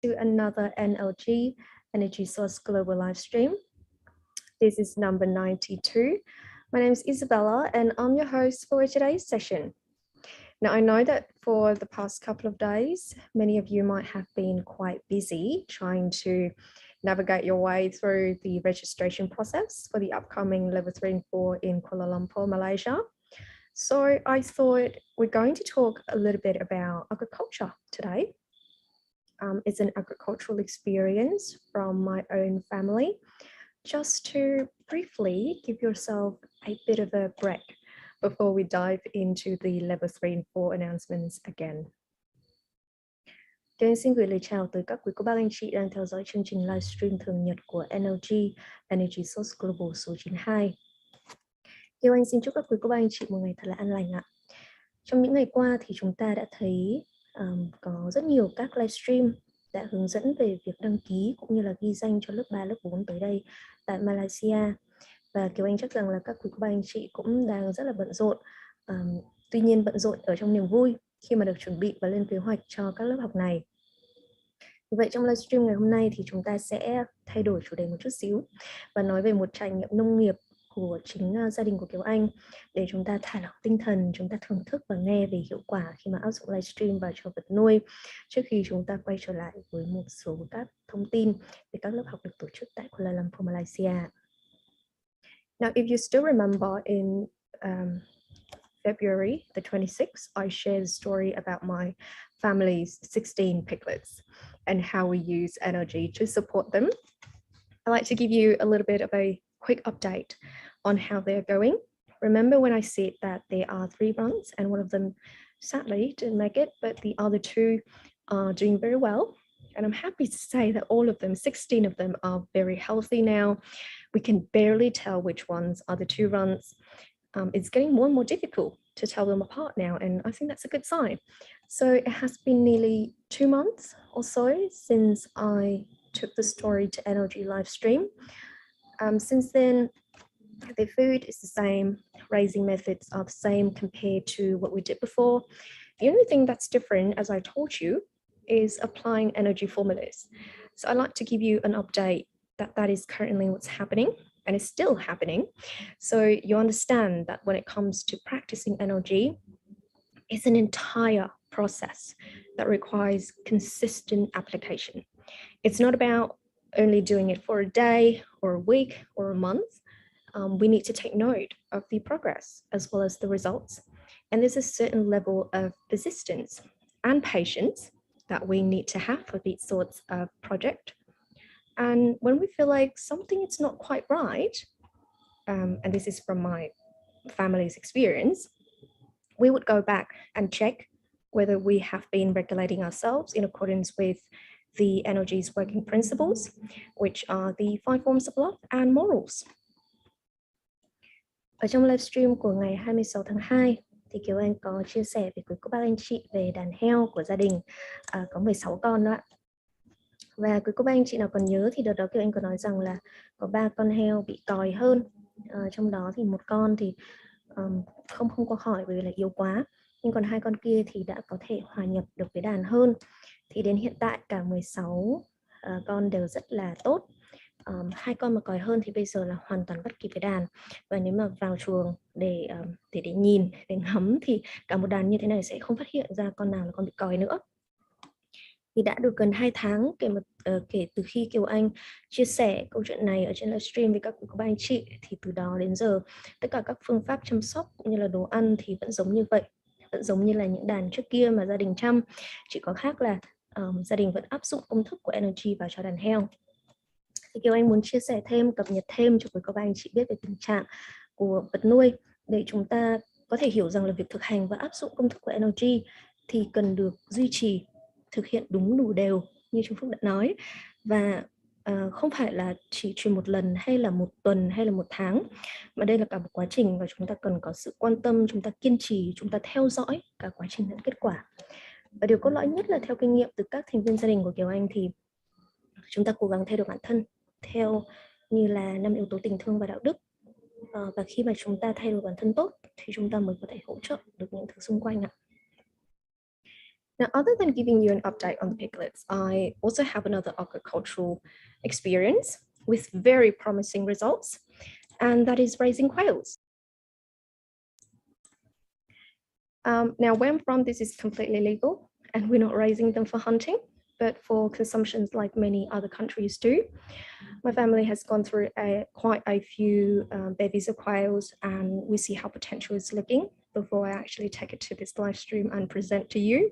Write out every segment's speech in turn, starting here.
to another NLG, Energy Source Global Livestream. This is number 92. My name is Isabella and I'm your host for today's session. Now, I know that for the past couple of days, many of you might have been quite busy trying to navigate your way through the registration process for the upcoming level 3 and 4 in Kuala Lumpur, Malaysia. So I thought we're going to talk a little bit about agriculture today. It's an agricultural experience from my own family, just to briefly give yourself a bit of a break before we dive into the level 3 and 4 announcements again. Tôi xin gửi lời chào tới các quý cô bác anh chị đang theo dõi chương trình livestream thường nhật của NLG, Energy Source Global số 92. Kiều Anh xin chúc các quý cô bác anh chị một ngày thật là an lành ạ. Trong những ngày qua thì chúng ta đã thấy có rất nhiều các livestream đã hướng dẫn về việc đăng ký cũng như là ghi danh cho lớp 3, lớp 4 tới đây tại Malaysia. Và Kiều Anh chắc rằng là các quý cô bác anh chị cũng đang rất là bận rộn. Tuy nhiên bận rộn ở trong niềm vui khi mà được chuẩn bị và lên kế hoạch cho các lớp học này. Vậy trong livestream ngày hôm nay thì chúng ta sẽ thay đổi chủ đề một chút xíu và nói về một trải nghiệm nông nghiệp của chính gia đình của Kiều Anh để chúng ta thả lỏng tinh thần, chúng ta thưởng thức và nghe về hiệu quả khi mà áp dụng livestream vào cho vật nuôi trước khi chúng ta quay trở lại với một số các thông tin về các lớp học được tổ chức tại Kuala Lumpur, Malaysia. Now, if you still remember in February the 26th, I shared a story about my family's 16 piglets and how we use NLG to support them. I'd like to give you a little bit of a quick update on how they're going. Remember when I said that there are 3 runs and one of them sadly didn't make it, but the other 2 are doing very well. And I'm happy to say that all of them, 16 of them, are very healthy now. We can barely tell which ones are the 2 runs. It's getting more and more difficult to tell them apart now, and I think that's a good sign. So it has been nearly 2 months or so since I took the story to NLG livestream. Since then, the food is the same, raising methods are the same compared to what we did before. The only thing that's different, as I told you, is applying energy formulas. So I'd like to give you an update that is currently what's happening, and it's still happening. So you understand that when it comes to practicing NLG, it's an entire process that requires consistent application. It's not about only doing it for a day or a week or a month. We need to take note of the progress as well as the results. And there's a certain level of persistence and patience that we need to have for these sorts of projects. And when we feel like something is not quite right, and this is from my family's experience, we would go back and check whether we have been regulating ourselves in accordance with the NLG's working principles, which are the 5 forms of love and morals. Ở trong livestream của ngày 26 tháng 2 thì Kiều Anh có chia sẻ với quý cô bác anh chị về đàn heo của gia đình, có 16 con đó ạ. Và quý cô bác anh chị nào còn nhớ thì đợt đó Kiều Anh có nói rằng là có 3 con heo bị còi hơn, trong đó thì 1 con thì không qua khỏi bởi vì là yếu quá, nhưng còn 2 con kia thì đã có thể hòa nhập được với đàn hơn. Thì đến hiện tại cả 16 con đều rất là tốt. 2 con mà còi hơn thì bây giờ là hoàn toàn bắt kịp với đàn. Và nếu mà vào chuồng để nhìn, để ngắm thì cả một đàn như thế này sẽ không phát hiện ra con nào là con bị còi nữa. Thì đã được gần 2 tháng kể từ khi Kiều Anh chia sẻ câu chuyện này ở trên livestream với các quý cô bác anh chị, thì từ đó đến giờ tất cả các phương pháp chăm sóc cũng như là đồ ăn thì vẫn giống như vậy, vẫn giống như là những đàn trước kia mà gia đình chăm, chỉ có khác là gia đình vẫn áp dụng công thức của NLG vào cho đàn heo. Thì Kiều Anh muốn chia sẻ thêm, cập nhật thêm cho quý cô bác anh chị biết về tình trạng của vật nuôi để chúng ta có thể hiểu rằng là việc thực hành và áp dụng công thức của NLG thì cần được duy trì, thực hiện đúng đủ đều như chú Phúc đã nói, và không phải là chỉ truyền một lần hay là 1 tuần hay là 1 tháng, mà đây là cả một quá trình và chúng ta cần có sự quan tâm, chúng ta kiên trì, chúng ta theo dõi cả quá trình lẫn kết quả. Và điều cốt lõi nhất là theo kinh nghiệm từ các thành viên gia đình của Kiều Anh thì chúng ta cố gắng thay đổi bản thân theo như là 5 yếu tố tình thương và đạo đức. Và khi mà chúng ta thay đổi bản thân tốt thì chúng ta mới có thể hỗ trợ được những thứ xung quanh ạ. Now, other than giving you an update on the piglets, I also have another agricultural experience with very promising results, and that is raising quails. Now, where I'm from, this is completely legal, and we're not raising them for hunting, but for consumptions like many other countries do. My family has gone through quite a few bevies of quails, and we see how potential is looking before I actually take it to this live stream and present to you.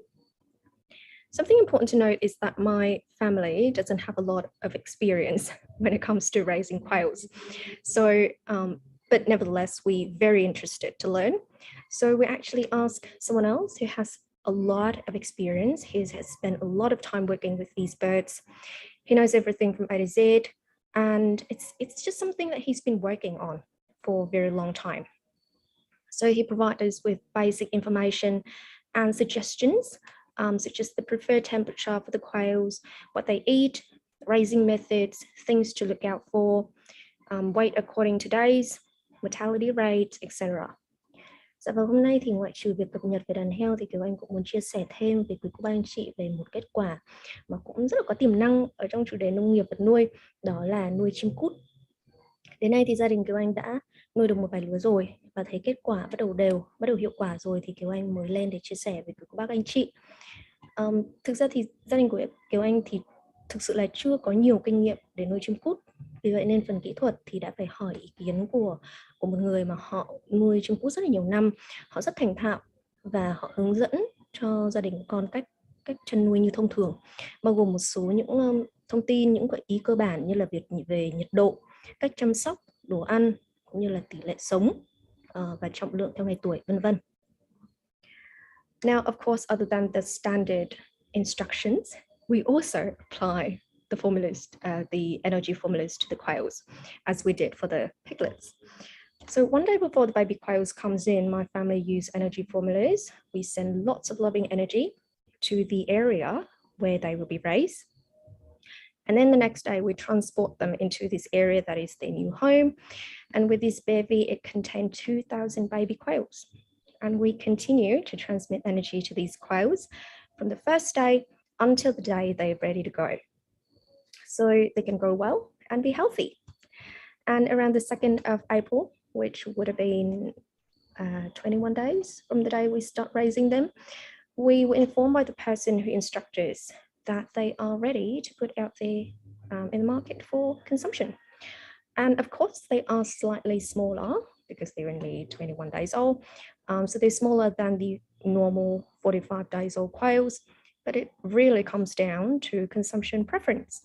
Something important to note is that my family doesn't have a lot of experience when it comes to raising quails. So, but nevertheless, we're very interested to learn. So we actually asked someone else who has a lot of experience. He has spent a lot of time working with these birds. He knows everything from A to Z, and it's just something that he's been working on for a very long time. So he provided us with basic information and suggestions, such as the preferred temperature for the quails, what they eat, raising methods, things to look out for, weight according to days, mortality rate, etc. Dạ vâng, hôm nay thì ngoại trừ việc cập nhật về đàn heo thì Kiều Anh cũng muốn chia sẻ thêm với quý cô bác anh chị về một kết quả mà cũng rất là có tiềm năng ở trong chủ đề nông nghiệp vật nuôi, đó là nuôi chim cút. Đến nay thì gia đình Kiều Anh đã nuôi được một vài lứa rồi và thấy kết quả bắt đầu đều, bắt đầu hiệu quả rồi thì Kiều Anh mới lên để chia sẻ với quý cô bác anh chị. Thực ra thì gia đình của Kiều Anh thì thực sự là chưa có nhiều kinh nghiệm để nuôi chim cút. Vì vậy nên phần kỹ thuật thì đã phải hỏi ý kiến của một người mà họ nuôi chim cút rất là nhiều năm, họ rất thành thạo và họ hướng dẫn cho gia đình con cách chăn nuôi như thông thường, bao gồm một số những thông tin, những gợi ý cơ bản như là việc về nhiệt độ, cách chăm sóc, đồ ăn cũng như là tỷ lệ sống và trọng lượng theo ngày tuổi, vân vân. Now, of course, other than the standard instructions, we also apply the formulas, the NLG formulas to the quails, as we did for the piglets. So one day before the baby quails comes in, my family use NLG formulas. We send lots of loving energy to the area where they will be raised. And then the next day we transport them into this area that is their new home. And with this bevy, it contained 2,000 baby quails. And we continue to transmit energy to these quails from the first day until the day they're ready to go, so they can grow well and be healthy. And around the 2nd of April, which would have been 21 days from the day we start raising them, we were informed by the person who instructed us that they are ready to put out there in the market for consumption. And of course, they are slightly smaller because they're only 21 days old. So they're smaller than the normal 45 days old quails, but it really comes down to consumption preference.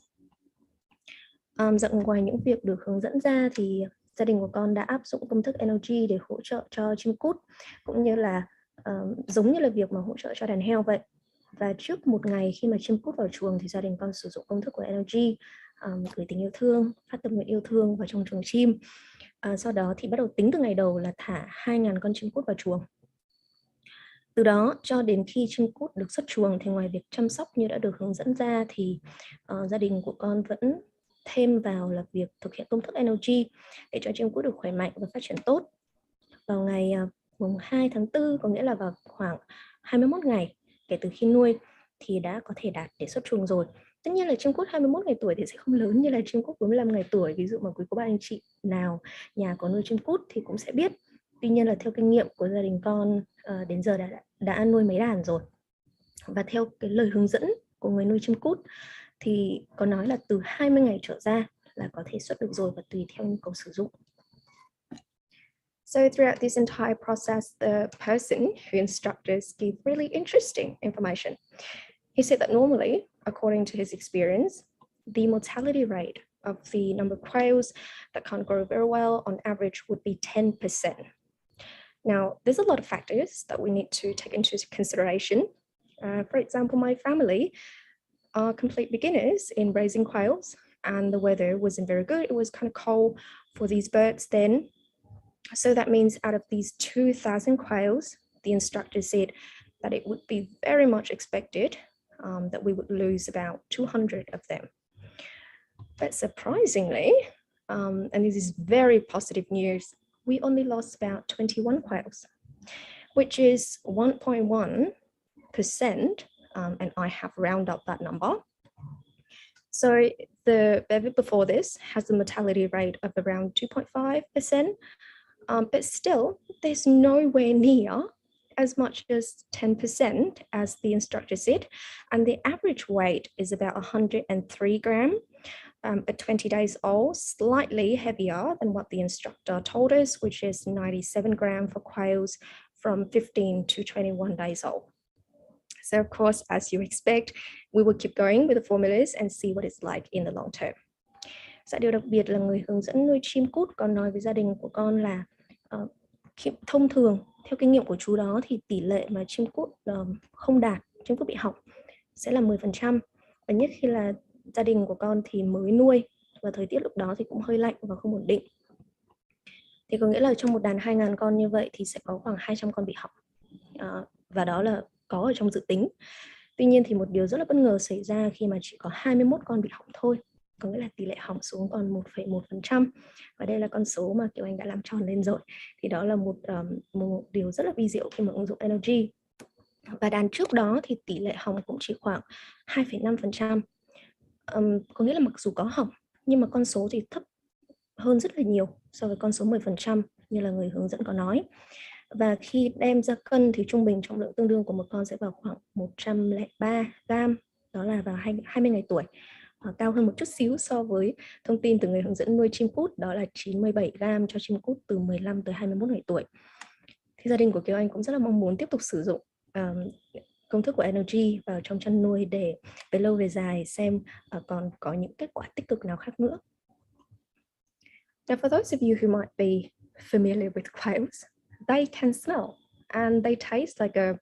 Ngoài những việc được hướng dẫn ra thì gia đình của con đã áp dụng công thức NLG để hỗ trợ cho chim cút, cũng như là giống như là việc mà hỗ trợ cho đàn heo vậy. Và trước một ngày khi mà chim cút vào chuồng thì gia đình con sử dụng công thức của NLG, gửi tình yêu thương, phát tâm nguyện yêu thương vào trong chuồng chim. Sau đó thì bắt đầu tính từ ngày đầu là thả 2.000 con chim cút vào chuồng. Từ đó cho đến khi chim cút được xuất chuồng thì ngoài việc chăm sóc như đã được hướng dẫn ra thì gia đình của con vẫn thêm vào là việc thực hiện công thức NLG để cho chim cút được khỏe mạnh và phát triển tốt. Vào ngày mùng 2 tháng 4, có nghĩa là vào khoảng 21 ngày kể từ khi nuôi thì đã có thể đạt để xuất chuồng rồi. Tất nhiên là chim cút 21 ngày tuổi thì sẽ không lớn như là chim cút 45 ngày tuổi. Ví dụ mà quý cô bác anh chị nào nhà có nuôi chim cút thì cũng sẽ biết. Tuy nhiên là theo kinh nghiệm của gia đình con đến giờ đã nuôi mấy đàn rồi. Và theo cái lời hướng dẫn của người nuôi chim cút thì có nói là từ 20 ngày trở ra là có thể xuất được rồi và tùy theo nhu cầu sử dụng. So throughout this entire process, the person who instructed us gave really interesting information. He said that normally, according to his experience, the mortality rate of the number of quails that can't grow very well on average would be 10%. Now, there's a lot of factors that we need to take into consideration. For example, my family are complete beginners in raising quails, and the weather wasn't very good. It was kind of cold for these birds then. So that means out of these 2,000 quails, the instructor said that it would be very much expected that we would lose about 200 of them. But surprisingly, and this is very positive news, we only lost about 21 quails, which is 1.1% and I have rounded up that number. So the beverage before this has a mortality rate of around 2.5%, but still there's nowhere near as much as 10% as the instructor said, and the average weight is about 103 grams at 20 days old, slightly heavier than what the instructor told us, which is 97 grams for quails from 15 to 21 days old. So of course, as you expect, we will keep going with the formulas and see what it's like in the long term. Dạ, điều đặc biệt là người hướng dẫn nuôi chim cút còn nói với gia đình của con là thông thường theo kinh nghiệm của chú đó thì tỷ lệ mà chim cút không đạt, chim cút bị hỏng sẽ là 10%. Và nhất khi là gia đình của con thì mới nuôi và thời tiết lúc đó thì cũng hơi lạnh và không ổn định. Thì có nghĩa là trong một đàn 2.000 con như vậy thì sẽ có khoảng 200 con bị hỏng. Và đó là có ở trong dự tính. Tuy nhiên thì một điều rất là bất ngờ xảy ra khi mà chỉ có 21 con bị hỏng thôi. Có nghĩa là tỷ lệ hỏng xuống còn 1,1%. Và đây là con số mà Kiều Anh đã làm tròn lên rồi. Thì đó là một điều rất là vi diệu khi mà ứng dụng NLG. Và đàn trước đó thì tỷ lệ hỏng cũng chỉ khoảng 2,5%. Có nghĩa là mặc dù có hỏng nhưng mà con số thì thấp hơn rất là nhiều so với con số 10% như là người hướng dẫn có nói. Và khi đem ra cân thì trung bình trọng lượng tương đương của một con sẽ vào khoảng 103 gram, đó là vào 20 ngày tuổi, cao hơn một chút xíu so với thông tin từ người hướng dẫn nuôi chim cút, đó là 97 gram cho chim cút từ 15 tới 21 ngày tuổi. Thì gia đình của Kiều Anh cũng rất là mong muốn tiếp tục sử dụng công thức của NLG vào trong chăn nuôi để về lâu về dài xem còn có những kết quả tích cực nào khác nữa. Now, for those of you who might be familiar with quails, they can smell and they taste like a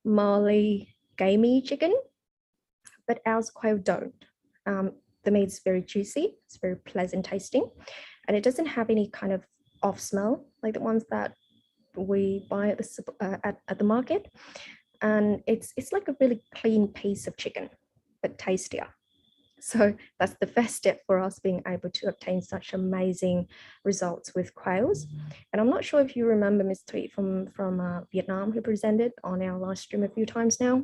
molly, gamey chicken, but ours quail don't. The meat is very juicy, it's very pleasant tasting, and it doesn't have any kind of off smell like the ones that we buy at the market. And it's like a really clean piece of chicken, but tastier. So that's the first step for us being able to obtain such amazing results with quails. And I'm not sure if you remember Ms. Tweet from Vietnam, who presented on our live stream a few times now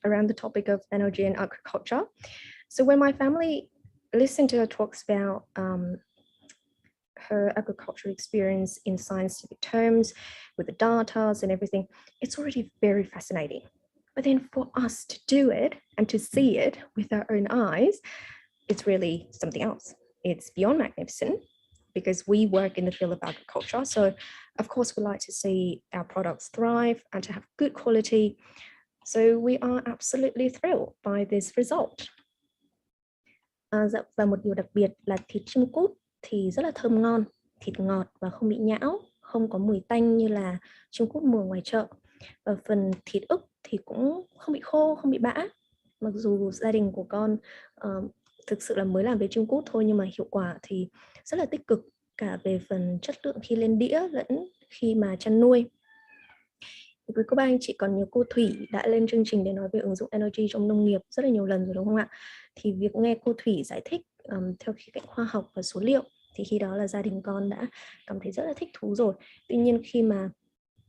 around the topic of energy and agriculture. So when my family listened to her talks about her agricultural experience in scientific terms with the data and everything, it's already very fascinating. But then for us to do it and to see it with our own eyes, it's really something else. It's beyond magnificent because we work in the field of agriculture. So of course we like to see our products thrive and to have good quality. So we are absolutely thrilled by this result. Và một điều đặc biệt là thịt chim cút thì rất là thơm ngon, thịt ngọt và không bị nhão, không có mùi tanh như là chim cút mùa ngoài chợ. Và phần thịt ức thì cũng không bị khô, không bị bã. Mặc dù gia đình của con thực sự là mới làm về chim cút thôi, nhưng mà hiệu quả thì rất là tích cực cả về phần chất lượng khi lên đĩa lẫn khi mà chăn nuôi. Thì quý cô bác anh chị còn nhớ cô Thủy đã lên chương trình để nói về ứng dụng NLG trong nông nghiệp rất là nhiều lần rồi đúng không ạ? Thì việc nghe cô Thủy giải thích theo khía cạnh khoa học và số liệu thì khi đó là gia đình con đã cảm thấy rất là thích thú rồi. Tuy nhiên khi mà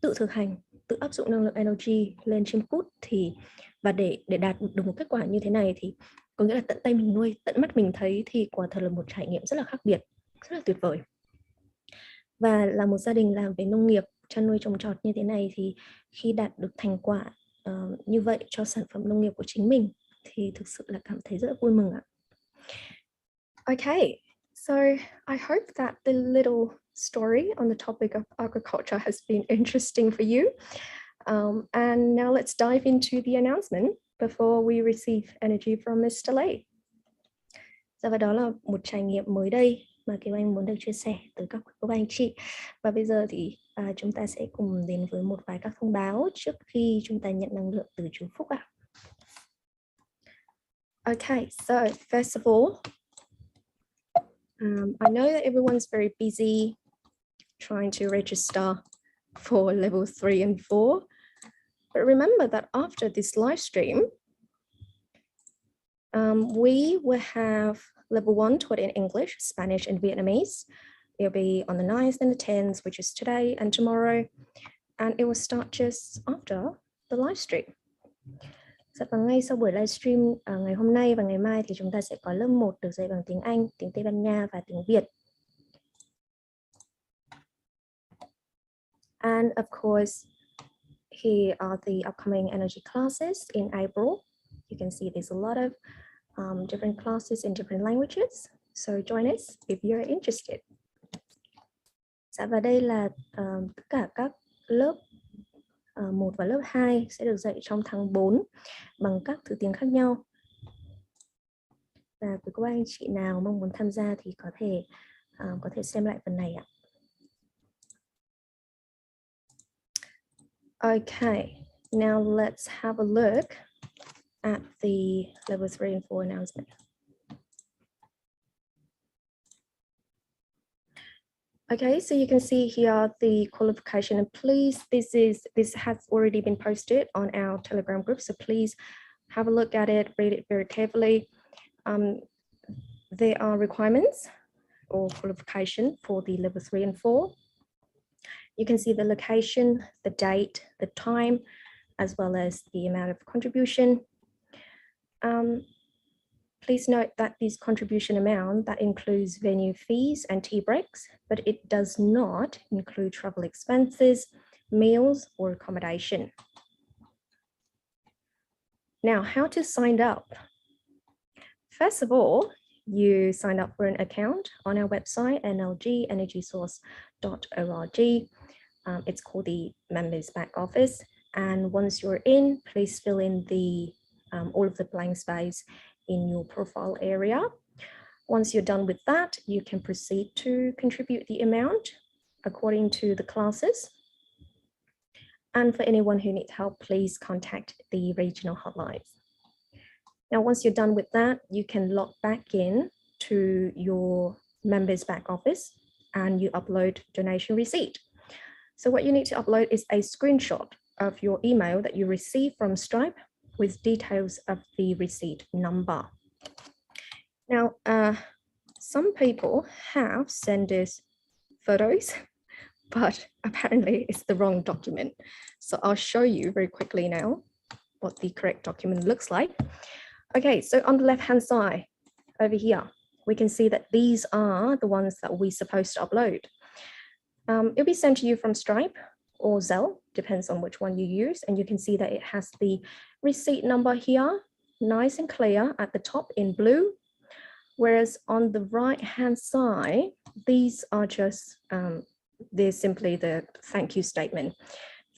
tự thực hành, tự áp dụng năng lượng NLG lên chim cút thì và để đạt được một kết quả như thế này thì có nghĩa là tận tay mình nuôi, tận mắt mình thấy thì quả thật là một trải nghiệm rất là khác biệt, rất là tuyệt vời. Và là một gia đình làm về nông nghiệp, chăn nuôi trồng trọt như thế này thì khi đạt được thành quả như vậy cho sản phẩm nông nghiệp của chính mình thì thực sự là cảm thấy rất là vui mừng ạ. Okay, so I hope that the little story on the topic of agriculture has been interesting for you. And now let's dive into the announcement before we receive energy from Mr. Lay. Và đó là một trải nghiệm mới đây mà Kiều Anh muốn được chia sẻ tới các cô anh chị. Và bây giờ thì chúng ta sẽ cùng đến với một vài các thông báo trước khi chúng ta nhận năng lượng từ chú Phúc ạ. Okay, so first of all, I know that everyone's very busy trying to register for level 3 and 4, but remember that after this live stream, we will have level 1 taught in English, Spanish, and Vietnamese. It'll be on the 9th and the 10th, which is today and tomorrow, and it will start just after the live stream. Dạ vâng, ngay sau buổi livestream ngày hôm nay và ngày mai thì chúng ta sẽ có lớp 1 được dạy bằng tiếng Anh, tiếng Tây Ban Nha và tiếng Việt. And of course, here are the upcoming energy classes in April. You can see there's a lot of different classes in different languages. So join us if you're interested. Dạ, và đây là tất cả các lớp 1 và lớp 2 sẽ được dạy trong tháng 4 bằng các thứ tiếng khác nhau. Và quý cô anh chị nào mong muốn tham gia thì có thể xem lại phần này ạ. Okay, now let's have a look at the level 3 and 4 announcement. Okay, so you can see here the qualification, and please, this has already been posted on our Telegram group, so please have a look at it, read it very carefully. There are requirements or qualification for the level 3 and 4. You can see the location, the date, the time, as well as the amount of contribution. Please note that this contribution amount that includes venue fees and tea breaks, but it does not include travel expenses, meals, or accommodation. Now, how to sign up? First of all, you sign up for an account on our website, NLG, energysource.org. It's called the Members Back Office. And once you're in, please fill in all of the blank space in your profile area. Once you're done with that, you can proceed to contribute the amount according to the classes. And for anyone who needs help, please contact the regional hotlines. Now, once you're done with that, you can log back in to your members back office and you upload donation receipt. So what you need to upload is a screenshot of your email that you receive from Stripe with details of the receipt number. Now, some people have sent us photos, but apparently it's the wrong document. So I'll show you very quickly now what the correct document looks like. Okay, so on the left-hand side over here, we can see that these are the ones that we're supposed to upload. It'll be sent to you from Stripe or Zelle, depends on which one you use. And you can see that it has the receipt number here, nice and clear at the top in blue. Whereas on the right-hand side, these are just, they're simply the thank you statement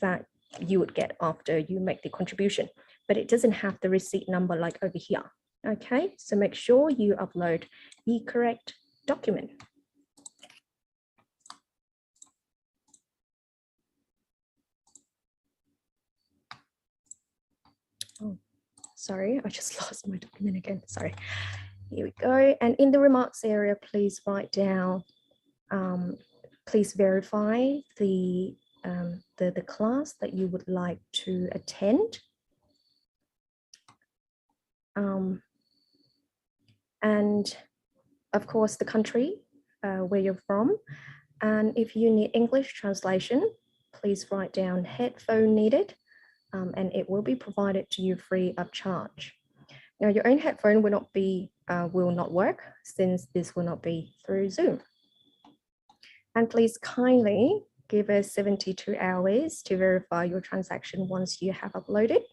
that you would get after you make the contribution, but it doesn't have the receipt number like over here. Okay, so make sure you upload the correct document. Oh, sorry, I just lost my document again. Sorry. Here we go. And in the remarks area, please write down, please verify the class that you would like to attend. And of course, the country where you're from. And if you need English translation, please write down headphone needed, and it will be provided to you free of charge. Now, your own headphone will not work since this will not be through Zoom. And please kindly give us 72 hours to verify your transaction once you have uploaded.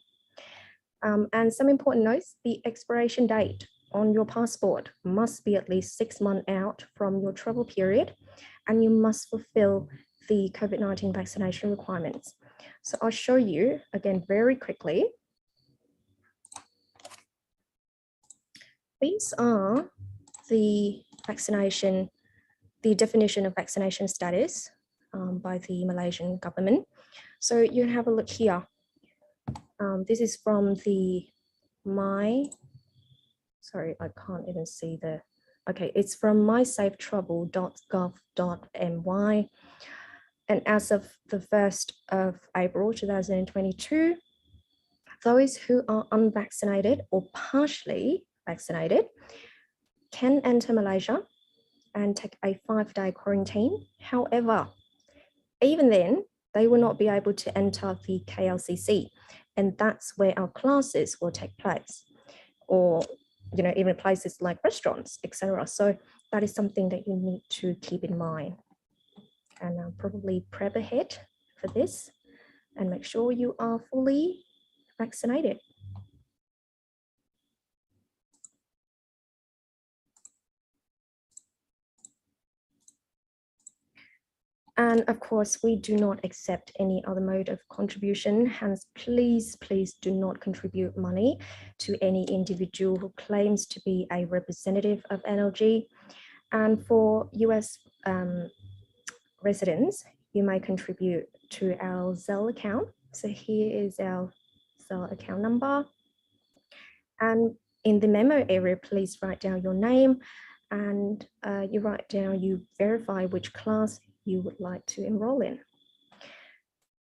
And some important notes, the expiration date on your passport must be at least 6 months out from your travel period, and you must fulfill the COVID-19 vaccination requirements. So I'll show you again very quickly. These are the definition of vaccination status by the Malaysian government. So you have a look here. This is from the sorry, I can't even see okay, it's from mysafetravel.gov.my. And as of the 1st of April 2022, those who are unvaccinated or partially vaccinated can enter Malaysia and take a 5-day quarantine. However, even then, they will not be able to enter the KLCC, and that's where our classes will take place, or even places like restaurants, etc. So that is something that you need to keep in mind, and probably prep ahead for this and make sure you are fully vaccinated. And of course, we do not accept any other mode of contribution. Hence, please do not contribute money to any individual who claims to be a representative of NLG. And for US residents, you may contribute to our Zelle account. So here is our Zelle account number. And in the memo area, please write down your name, and you verify which class you would like to enroll in.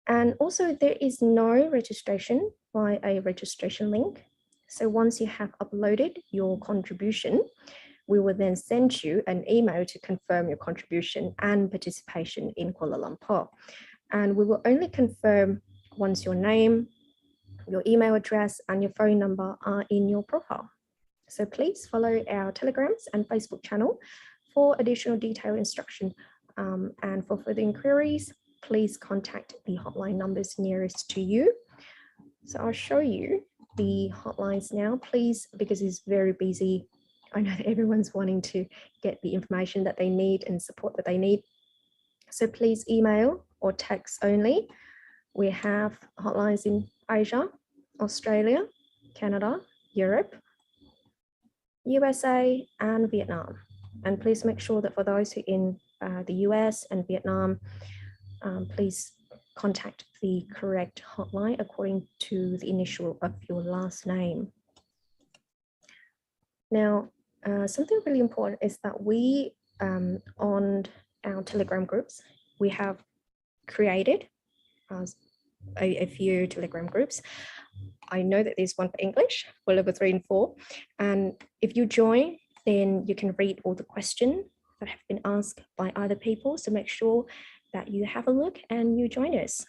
And also, there is no registration by a registration link. So once you have uploaded your contribution, we will then send you an email to confirm your contribution and participation in Kuala Lumpur. And we will only confirm once your name, your email address, and your phone number are in your profile. So please follow our Telegrams and Facebook channel for additional detailed instruction. And for further inquiries, please contact the hotline numbers nearest to you. So I'll show you the hotlines now, please, because it's very busy. I know that everyone's wanting to get the information that they need and support that they need. So please email or text only. We have hotlines in Asia, Australia, Canada, Europe, USA, and Vietnam. And please make sure that for those who are in the US and Vietnam, please contact the correct hotline according to the initial of your last name. Now, something really important is that we, on our Telegram groups, we have created a few Telegram groups. I know that there's one for English for level 3 and 4. And if you join, then you can read all the questions that have been asked by other people. So make sure that you have a look and you join us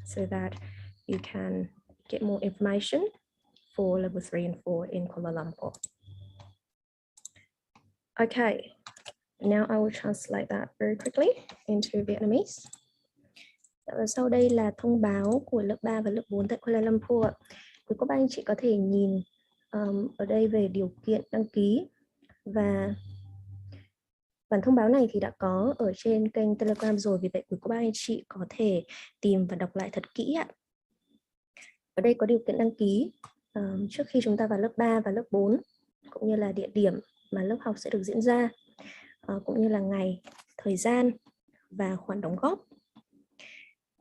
so that you can get more information for level 3 and 4 in Kuala Lumpur. Okay, now I will translate that very quickly into Vietnamese. Và sau đây là thông báo của lớp 3 và lớp 4 tại Kuala Lumpur. Quý cô bác anh chị có thể nhìn ở đây về điều kiện đăng ký, và bản thông báo này thì đã có ở trên kênh Telegram rồi, vì vậy quý cô bác anh chị có thể tìm và đọc lại thật kỹ ạ. Ở đây có điều kiện đăng ký trước khi chúng ta vào lớp 3 và lớp 4, cũng như là địa điểm mà lớp học sẽ được diễn ra, cũng như là ngày, thời gian và khoản đóng góp.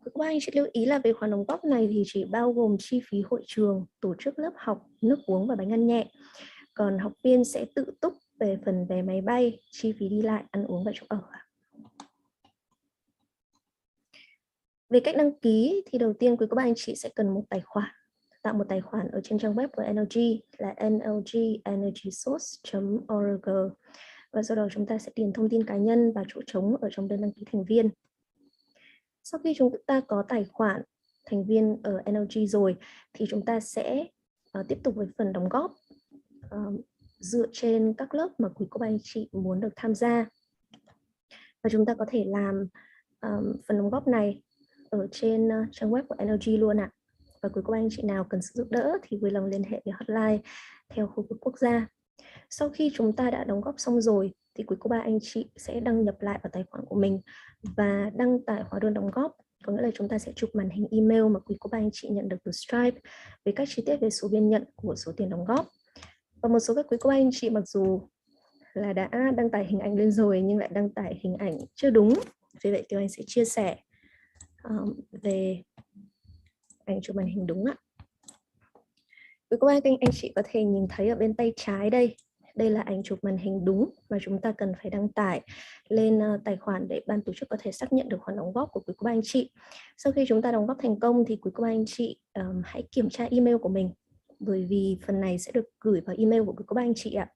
Quý cô bác anh chị lưu ý là về khoản đóng góp này thì chỉ bao gồm chi phí hội trường, tổ chức lớp học, nước uống và bánh ăn nhẹ. Còn học viên sẽ tự túc về phần vé máy bay, chi phí đi lại, ăn uống và chỗ ở. Về cách đăng ký thì đầu tiên quý cô bác anh chị sẽ cần một tài khoản. Tạo một tài khoản ở trên trang web của NLG là nlg.energysource.org. Và sau đó chúng ta sẽ điền thông tin cá nhân và chỗ trống ở trong đơn đăng ký thành viên. Sau khi chúng ta có tài khoản thành viên ở NLG rồi thì chúng ta sẽ tiếp tục với phần đóng góp dựa trên các lớp mà quý cô bác anh chị muốn được tham gia. Và chúng ta có thể làm phần đóng góp này ở trên trang web của NLG luôn ạ. Và quý cô bác anh chị nào cần sự giúp đỡ thì vui lòng liên hệ với hotline theo khu vực quốc gia. Sau khi chúng ta đã đóng góp xong rồi thì quý cô bác anh chị sẽ đăng nhập lại vào tài khoản của mình và đăng tải hóa đơn đóng góp. Có nghĩa là chúng ta sẽ chụp màn hình email mà quý cô bác anh chị nhận được từ Stripe với các chi tiết về số biên nhận của số tiền đóng góp. Và một số các quý cô bác anh chị mặc dù là đã đăng tải hình ảnh lên rồi nhưng lại đăng tải hình ảnh chưa đúng. Vì vậy thì anh sẽ chia sẻ về ảnh chụp màn hình đúng ạ. Quý cô bác anh chị có thể nhìn thấy ở bên tay trái đây. Đây là ảnh chụp màn hình đúng mà chúng ta cần phải đăng tải lên tài khoản để ban tổ chức có thể xác nhận được khoản đóng góp của quý cô bác anh chị. Sau khi chúng ta đóng góp thành công thì quý cô bác anh chị hãy kiểm tra email của mình, bởi vì phần này sẽ được gửi vào email của quý cô bác anh chị ạ.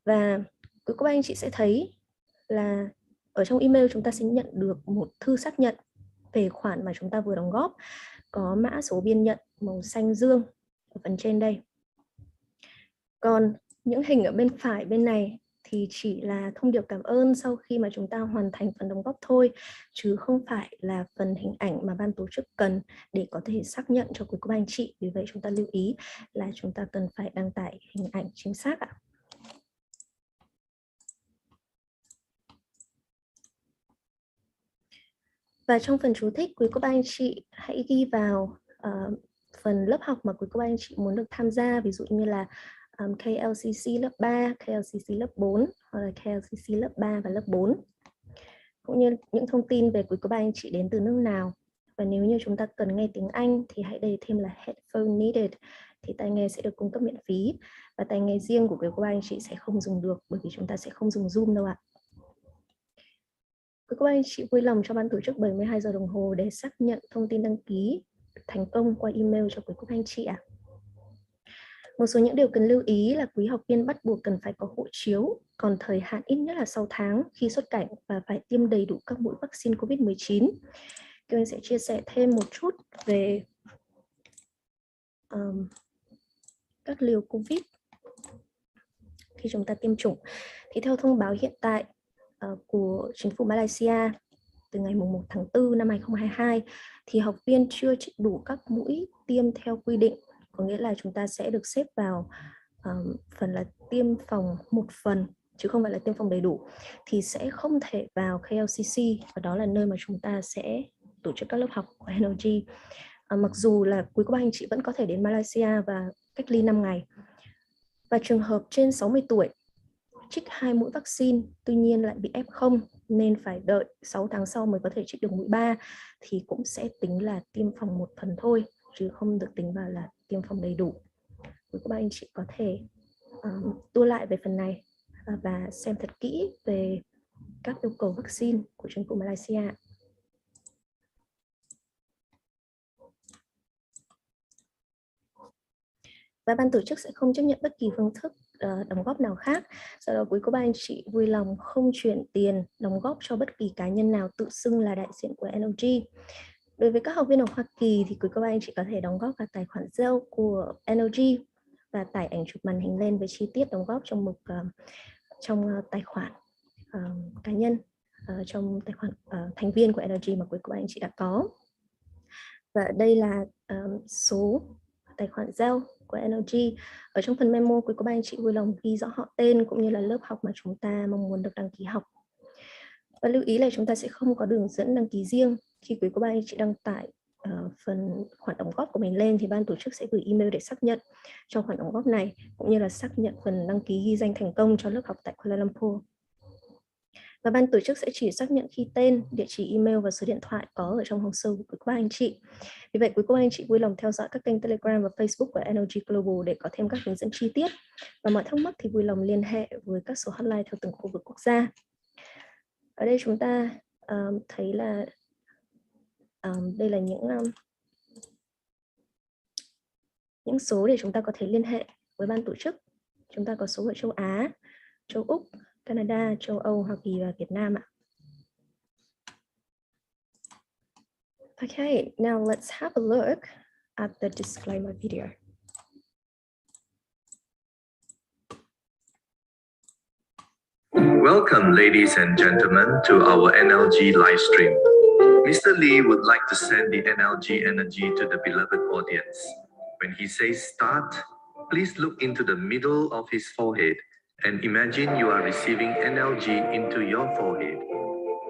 Và quý cô bác anh chị sẽ thấy là ở trong email chúng ta sẽ nhận được một thư xác nhận về khoản mà chúng ta vừa đóng góp có mã số biên nhận màu xanh dương ở phần trên đây. Còn những hình ở bên phải bên này thì chỉ là thông điệp cảm ơn sau khi mà chúng ta hoàn thành phần đóng góp thôi, chứ không phải là phần hình ảnh mà ban tổ chức cần để có thể xác nhận cho quý cô bác anh chị. Vì vậy chúng ta lưu ý là chúng ta cần phải đăng tải hình ảnh chính xác ạ. Và trong phần chú thích, quý cô bác anh chị hãy ghi vào phần lớp học mà quý cô bác anh chị muốn được tham gia, ví dụ như là KLCC lớp 3, KLCC lớp 4 hoặc là KLCC lớp 3 và lớp 4. Cũng như những thông tin về quý cô bác anh chị đến từ nước nào. Và nếu như chúng ta cần nghe tiếng Anh thì hãy đề thêm là headphone needed, thì tai nghe sẽ được cung cấp miễn phí. Và tai nghe riêng của quý cô bác anh chị sẽ không dùng được bởi vì chúng ta sẽ không dùng Zoom đâu ạ. Quý cô bác anh chị vui lòng cho ban tổ chức 72 giờ đồng hồ để xác nhận thông tin đăng ký thành công qua email cho quý cô bác anh chị ạ. Một số những điều cần lưu ý là quý học viên bắt buộc cần phải có hộ chiếu, còn thời hạn ít nhất là 6 tháng khi xuất cảnh và phải tiêm đầy đủ các mũi vaccine COVID-19. Tôi sẽ chia sẻ thêm một chút về các liều COVID khi chúng ta tiêm chủng. Thì theo thông báo hiện tại của chính phủ Malaysia, từ ngày 1 tháng 4 năm 2022 thì học viên chưa trích đủ các mũi tiêm theo quy định, có nghĩa là chúng ta sẽ được xếp vào phần là tiêm phòng một phần chứ không phải là tiêm phòng đầy đủ, thì sẽ không thể vào KLCC, và đó là nơi mà chúng ta sẽ tổ chức các lớp học của NLG. Mặc dù là quý cô bác anh chị vẫn có thể đến Malaysia và cách ly 5 ngày. Và trường hợp trên 60 tuổi trích 2 mũi vaccine tuy nhiên lại bị F0 nên phải đợi 6 tháng sau mới có thể trích được mũi 3 thì cũng sẽ tính là tiêm phòng một phần thôi, chứ không được tính vào là tiêm phòng đầy đủ. Quý cô bác anh chị có thể tua lại về phần này và xem thật kỹ về các yêu cầu vaccine của chính phủ Malaysia. Và ban tổ chức sẽ không chấp nhận bất kỳ phương thức đóng góp nào khác. Do đó quý cô bác anh chị vui lòng không chuyển tiền đóng góp cho bất kỳ cá nhân nào tự xưng là đại diện của NLG. Đối với các học viên ở Hoa Kỳ thì quý cô bác anh chị có thể đóng góp vào tài khoản Zelle của NLG và tải ảnh chụp màn hình lên với chi tiết đóng góp trong mục trong tài khoản cá nhân, trong tài khoản thành viên của NLG mà quý cô bác anh chị đã có. Và đây là số tài khoản Zelle của NLG. Ở trong phần memo, quý cô bác anh chị vui lòng ghi rõ họ tên cũng như là lớp học mà chúng ta mong muốn được đăng ký học. Và lưu ý là chúng ta sẽ không có đường dẫn đăng ký riêng. Khi quý cô bác anh chị đăng tải phần khoản đóng góp của mình lên thì ban tổ chức sẽ gửi email để xác nhận trong khoản đóng góp này, cũng như là xác nhận phần đăng ký ghi danh thành công cho lớp học tại Kuala Lumpur. Và ban tổ chức sẽ chỉ xác nhận khi tên, địa chỉ email và số điện thoại có ở trong hồ sơ của quý cô bác anh chị. Vì vậy quý cô bác anh chị vui lòng theo dõi các kênh Telegram và Facebook của NLG Global để có thêm các hướng dẫn chi tiết. Và mọi thắc mắc thì vui lòng liên hệ với các số hotline theo từng khu vực quốc gia. Ở đây chúng ta thấy là đây là những số để chúng ta có thể liên hệ với ban tổ chức. Chúng ta có số ở châu Á, châu Úc, Canada, châu Âu, Hoa Kỳ và Việt Nam ạ. Okay, now let's have a look at the disclaimer video. Welcome, ladies and gentlemen, to our NLG livestream. Mr. Lee would like to send the NLG energy to the beloved audience. When he says start, please look into the middle of his forehead and imagine you are receiving NLG into your forehead.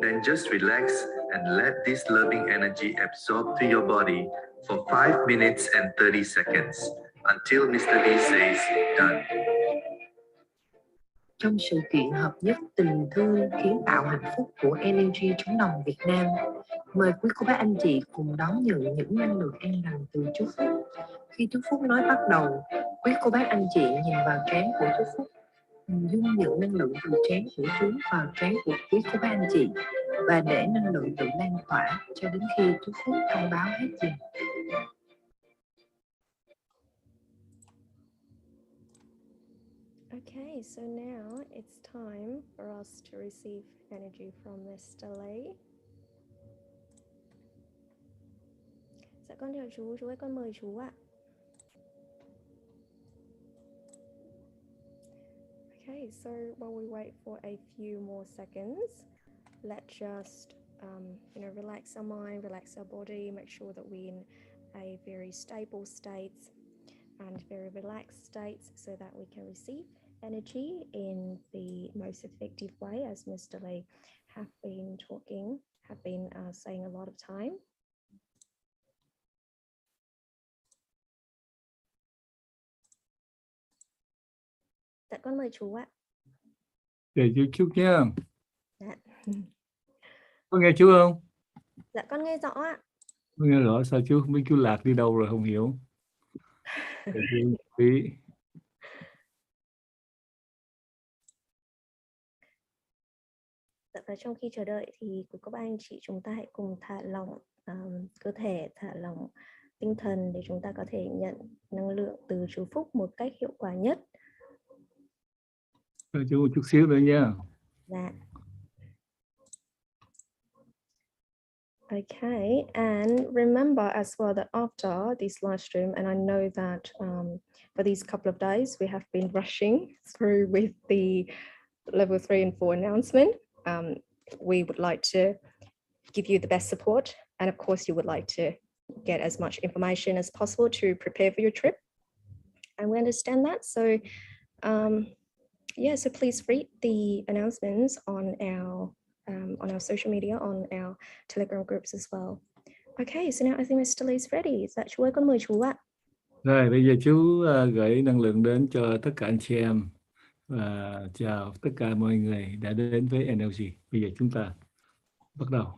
Then just relax and let this loving energy absorb to your body for 5 minutes and 30 seconds until Mr. Lee says done. Trong sự kiện hợp nhất tình thương kiến tạo hạnh phúc của NLG Chống Nông Việt Nam, mời quý cô bác anh chị cùng đón nhận những năng lượng an lành từ chú Phúc. Khi chú Phúc nói bắt đầu, quý cô bác anh chị nhìn vào trán của chú Phúc, hình dung nhận năng lượng từ trán của chú vào trán của quý cô bác anh chị và để năng lượng tự lan tỏa cho đến khi chú Phúc thông báo hết dần. Okay, so now it's time for us to receive energy from Mr. Lee. con chào chú ơi, con mời chú ạ. Okay, so while we wait for a few more seconds, let's just relax our mind, relax our body, make sure that we're in a very stable state and very relaxed state so that we can receive energy in the most effective way, as Mr. Lee have been saying a lot of time. Dạ, con mời chú ạ. Để chú chút nha. Dạ. Có nghe chú không? Dạ, con nghe rõ ạ. Có nghe rõ, sao chú không biết chú lạc đi đâu rồi không hiểu. Để chú ý. Dạ, và trong khi chờ đợi thì các anh chị chúng ta hãy cùng thả lỏng cơ thể, thả lỏng tinh thần để chúng ta có thể nhận năng lượng từ chú Phúc một cách hiệu quả nhất. Cho chú một chút xíu nữa nha. Dạ. Okay, and remember as well that after this live stream, and I know that for these couple of days we have been rushing through with the level 3 and 4 announcement. We would like to give you the best support, and of course you would like to get as much information as possible to prepare for your trip, and we understand that. So so please read the announcements on our social media, on our Telegram groups as well. Okay, so now I think Mr. Lee's ready. Dạ, chú ơi, con mời chú ạ. Rồi, bây giờ chú gửi năng lượng đến cho tất cả anh chị em và chào tất cả mọi người đã đến với NLG. Bây giờ chúng ta bắt đầu.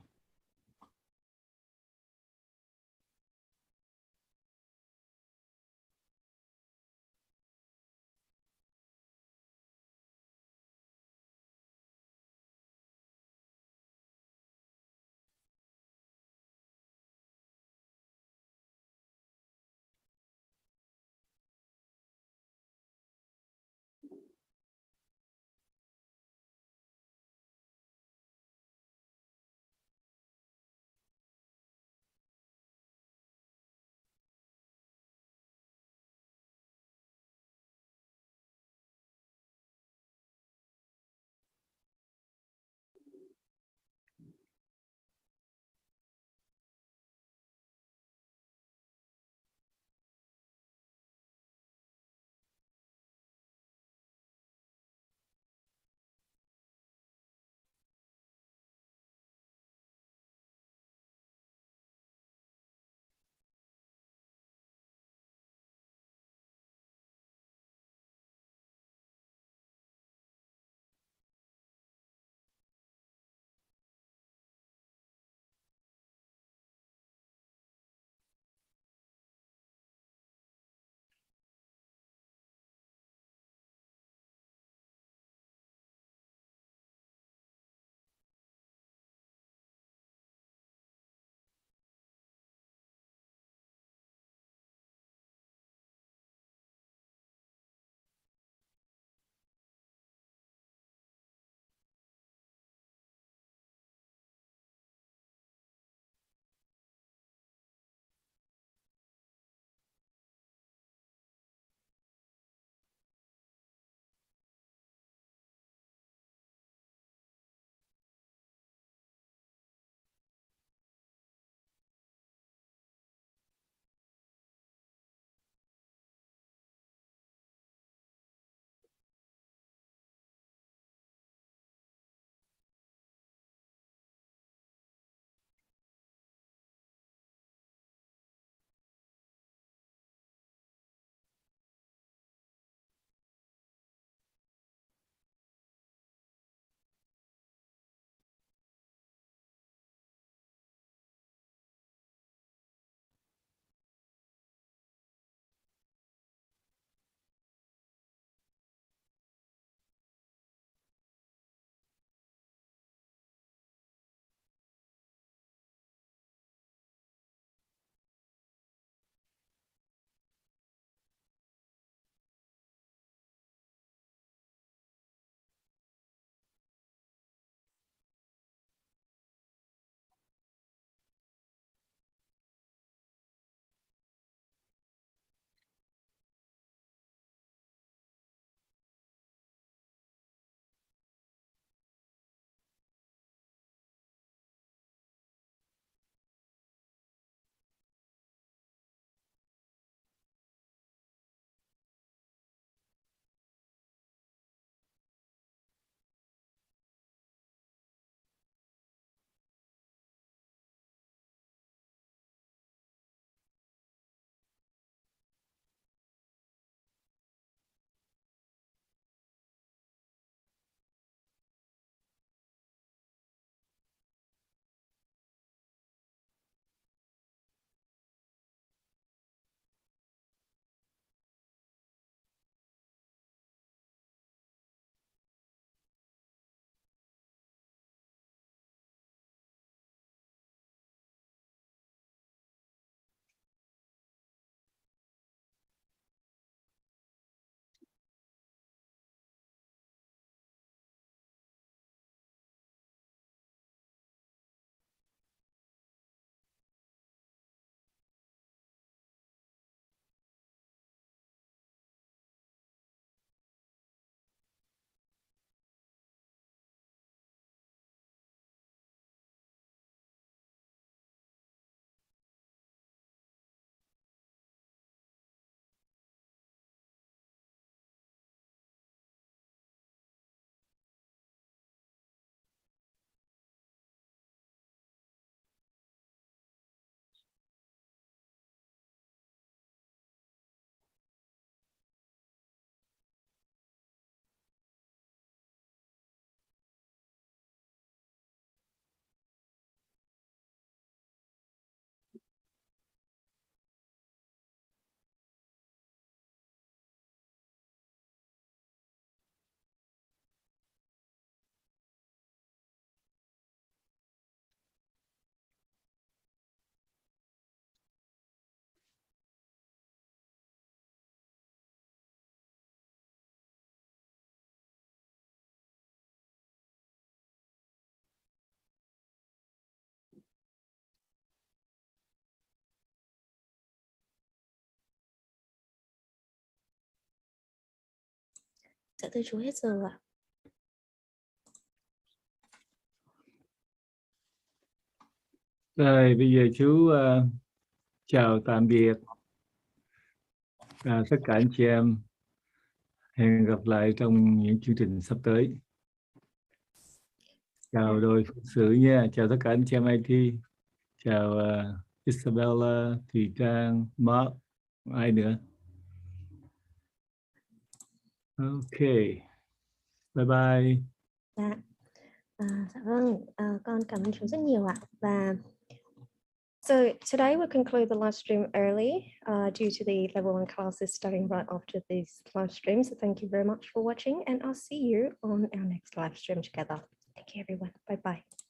Dạ thưa chú hết giờ ạ. Rồi bây giờ chú chào tạm biệt tất cả anh chị em. Hẹn gặp lại trong những chương trình sắp tới. Chào đội phụng sự nha. Chào tất cả anh chị em IT. Chào Isabella, Thùy Trang, Mark, ai nữa. Ok. Bye bye. Dạ. Dạ vâng, con cảm ơn chú rất nhiều ạ. Và so today we'll conclude the live stream early due to the level 1 classes starting right after this live stream. So thank you very much for watching, and I'll see you on our next live stream together. Thank you, everyone. Bye bye.